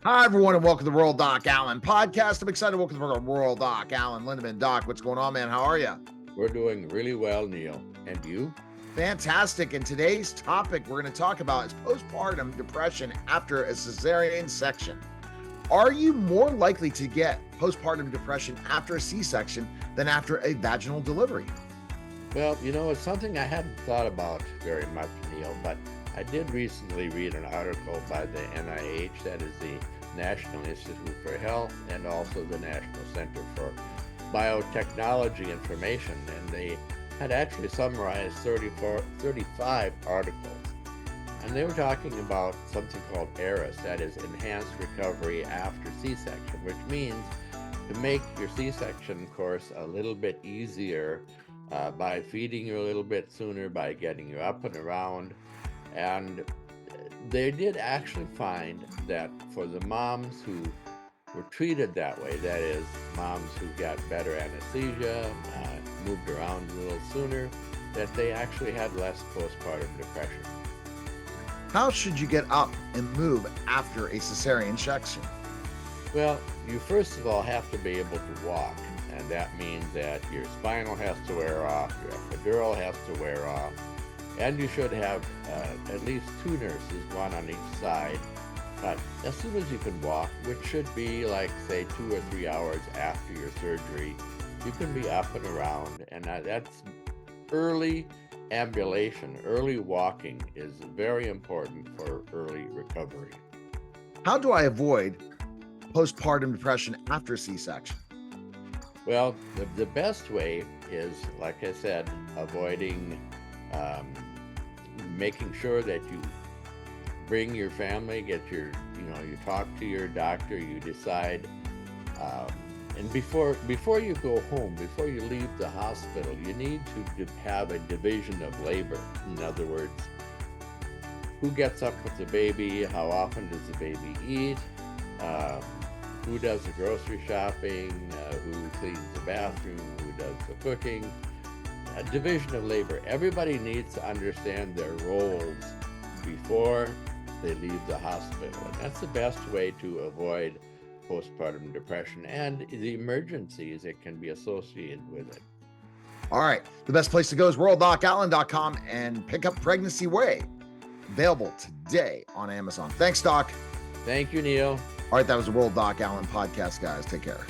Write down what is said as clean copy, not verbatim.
Hi, everyone, and welcome to the Rural Doc Allen podcast. I'm excited to welcome to the Rural Doc Allen, Lindemann. Doc, what's going on, man? How are you? We're doing really well, Neil. And you? Fantastic. And today's topic we're going to talk about is postpartum depression after a cesarean section. Are you more likely to get postpartum depression after a C-section than after a vaginal delivery? Well, it's something I hadn't thought about very much, Neil, but I did recently read an article by the NIH, that is the National Institute for Health, and also the National Center for Biotechnology Information, and they had actually summarized 35 articles. And they were talking about something called ERAS, that is Enhanced Recovery After C-Section, which means to make your C-section course a little bit easier by feeding you a little bit sooner, by getting you up and around. And they did actually find that for the moms who were treated that way, that is, moms who got better anesthesia, moved around a little sooner, that they actually had less postpartum depression. How should you get up and move after a cesarean section? Well, you first of all have to be able to walk, and that means that your spinal has to wear off, your epidural has to wear off, and you should have at least 2 nurses, one on each side. But as soon as you can walk, which should be like, say, 2 or 3 hours after your surgery, you can be up and around, and that's early ambulation. Early walking is very important for early recovery. How do I avoid postpartum depression after C-section? Well, the best way is, like I said, avoiding, making sure that you bring your family, you talk to your doctor, you decide, and before you go home, before you leave the hospital, you need to have a division of labor. In other words, who gets up with the baby, how often does the baby eat, who does the grocery shopping, who cleans the bathroom, who does the cooking. A division of labor. Everybody needs to understand their roles before they leave the hospital. And that's the best way to avoid postpartum depression and the emergencies that can be associated with it. All right. The best place to go is ruraldocallen.com and pick up Pregnancy Way. Available today on Amazon. Thanks, Doc. Thank you, Neil. All right. That was the Rural Doc Allen podcast, guys. Take care.